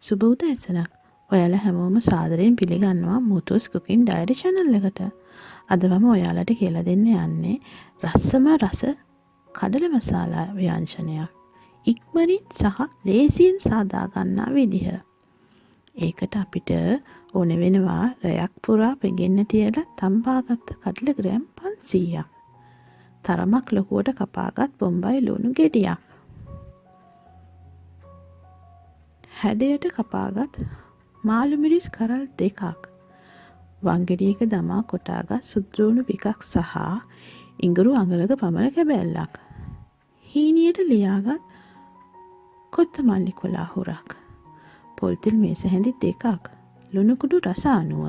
සුබ උදෑසනක්. ඔයාලා හැමෝම සාදරයෙන් පිළිගන්නවා මුතුස් කුකින් ඩයරි channel එකට. අද මම ඔයාලට කියලා දෙන්න යන්නේ රසම රස කඩල මසාලා ව්‍යංජනයක්. ඉක්මනින් සහ ලේසියෙන් සාදා ගන්නා විදිහ. ඒකට අපිට ඕන වෙනවා රැයක් පුරා පෙගෙන්න තියලා තම්බාගත්ත කඩල ග්‍රෑම් 500ක්. තරමක් ලොකුවට කපාගත් බොම්බයි ලුණු ගෙඩියක්. හැඩයට කපාගත් මාළු මිරිස් කරල් 2ක්. වංගෙඩියක දමා කොටාගත් සුදුරුණු පිකක් සහ ඉඟුරු අගලක පමණ කැබැල්ලක්. හීනියට ලියාගත් කොත්තමල්ලි කොළහුරක්. පොල්තෙල් මේස හැඳි 2ක්. ලුණු කුඩු රස අනුව.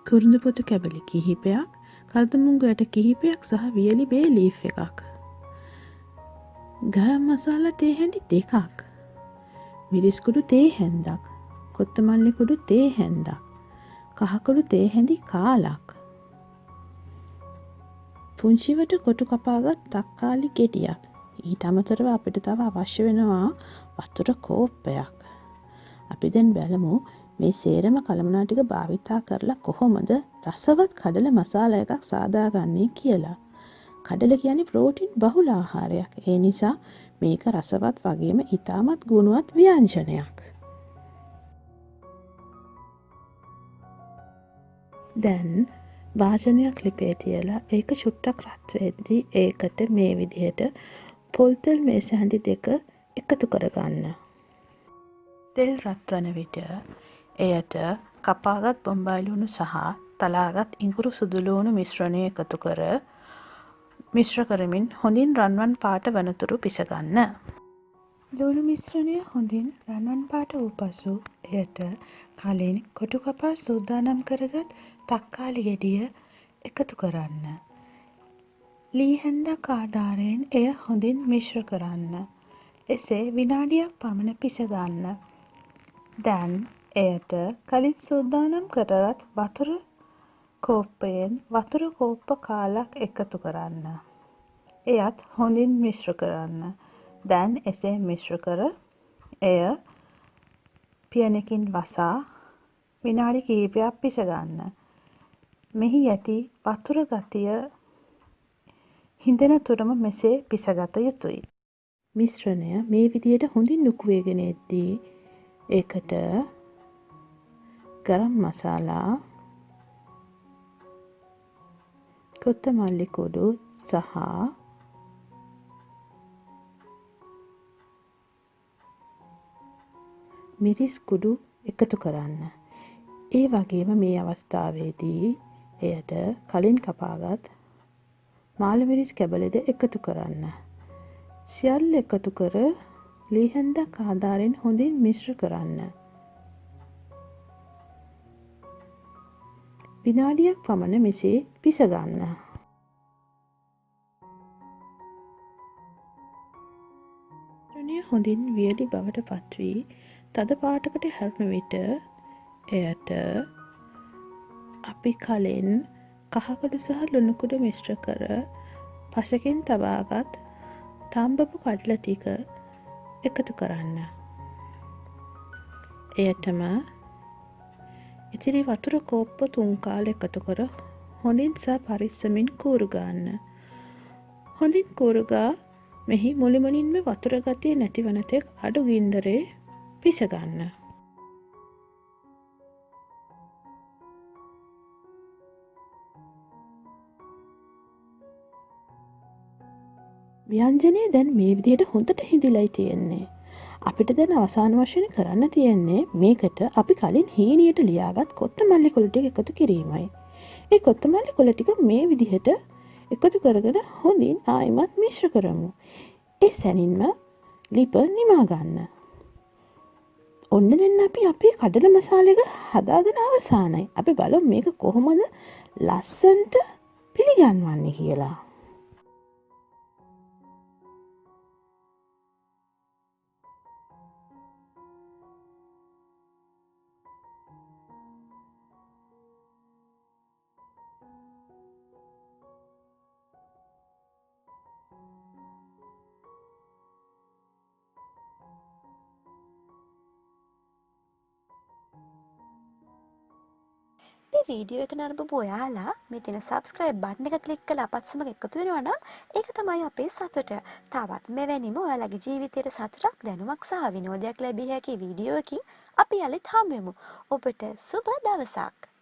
කුරුඳු පොතු කැබලි කිහිපයක්, කරදමුංගු ඇට කිහිපයක් සහ වියලි බේ ලීෆ් එකක්. ගරම් මසාලා තේ හැඳි 2ක්. මිරිස් කුඩු තේ හැන්දක්, කොත්තමල්ලි කුඩු තේ හැන්දක්, කහකුඩු තේ හැඳි කාලක්. පුංචිවට කොටු කපාගත් තක්කාලි ගෙඩියක්. ඊට අමතරව අපිට තව අවශ්‍ය වෙනවා වතුර කෝප්පයක්. අපි දැන් බලමු මේ සේරම කළමණ ටික භාවිතා කරලා කොහොමද රසවත් කඩල මසාලා එකක් සාදාගන්නේ කියලා. කඩල කියන්නේ ප්‍රෝටීන් බහුල ආහාරයක්. ඒ නිසා මේක රසවත් වගේම ඉතාමත් ගුණවත් ව්‍යංජනයක්. දැන් වාජනයක් ලිපේ තියලා ඒක චුට්ටක් රත් වෙද්දී ඒකට මේ විදිහට පොල්තෙල් මේස හැඳි 2 එකතු කරගන්න. තෙල් රත් වන විට එයට කපාගත් බොම්බයි ලුණු සහ තලාගත් ඉඟුරු සුදු ලුණු මිශ්‍රණය එකතු කර මිශ්‍ර කරමින් හොඳින් රන්වන් පාට වනතුරු පිසගන්න. ලුණු මිශ්‍රණය හොඳින් රන්වන් පාට වූ පසු එයට කලින් කොටු කපා සූදානම් කරගත් තක්කාලි ගෙඩිය එකතු කරන්න. ලී හැන්දක් ආධාරයෙන් එය හොඳින් මිශ්‍ර කරන්න. එසේ විනාඩියක් පමණ පිසගන්න. දැන් එයට කලින් සූදානම් කරගත් වතුර කෝප්පයෙන් වතුර කෝප්ප කාලක් එකතු කරන්න. එයත් හොඳින් මිශ්‍ර කරන්න. දැන් එසේ මිශ්‍ර කර එය පියනකින් වසා විනාඩි කිහිපයක් පිසගන්න. මෙහි ඇති වතුර ගතිය හිඳෙන තුරම මෙසේ පිසගත යුතුයි. මිශ්‍රණය මේ විදියට හොඳින් උණු වේගෙන එද්දී ඒකට ගරම් මසාලා, කොත්තමල්ලි කුඩු සහ මිරිස් කුඩු එකතු කරන්න. ඒ වගේම මේ අවස්ථාවේදී එයට කලින් කපාගත් මාළු මිරිස් කැබලිද එකතු කරන්න. සියල්ල එකතු කර ලී හැන්දක් ආධාරයෙන් හොඳින් මිශ්‍ර කරන්න. විනාඩියක් පමණ මෙසේ පිසගන්න. මිශ්‍රණය හොඳින් වියලි බවට පත්වී තද පාටකට හැරුණු විට එයට අපි කලින් කහකුඩු සහ ලුණු කුඩු මිශ්‍ර කර පසකින් තබාගත් තම්බපු කඩල ටික එකතු කරන්න. එයටම ඉතිරි වතුර කෝප්ප 3 කාල එකතු කර හොඳින් සහ පරිස්සමින් කූරු ගන්න. හොඳින් කූරු ගා මෙහි මුළුමනින්ම වතුර ගතිය නැතිවන තෙක් අඩු ගින්දරේ පිසගන්න. ව්‍යංජනය දැන් මේ විදිහට හොඳට හිඳිලයි තියෙන්නේ. අපිට දැන් අවසාන වශයෙන් කරන්න තියෙන්නේ මේකට අපි කලින් හීනියට ලියාගත් කොත්තමල්ලි කොළ ටික එකතු කිරීමයි. ඒ කොත්තමල්ලි කොළ ටික මේ විදිහට එකතු කරගෙන හොඳින් ආයිමත් මිශ්‍ර කරමු. ඒ සැනින්ම ලිප නිමා ගන්න. ඔන්න දැන් අපි අපේ කඩල මසාලා එක හදාගෙන අවසానයි. අපි බලමු මේක කොහොමද ලස්සන්ට පිළිගන්වන්නේ කියලා. මේ වීඩියෝ එක නරඹපු ඔයාලා මේ තියෙන subscribe button එක click කරලා අපත් සමග එකතු වෙනවා නම් ඒක තමයි අපේ සතුට. තවත් මෙවැනිම ඔයාලගේ ජීවිතයට සතුටක් දැනුමක් සහ විනෝදයක් ලැබිය හැකි වීඩියෝ එකකින් අපි යලිත් හමු වෙමු. ඔබට සුබ දවසක්.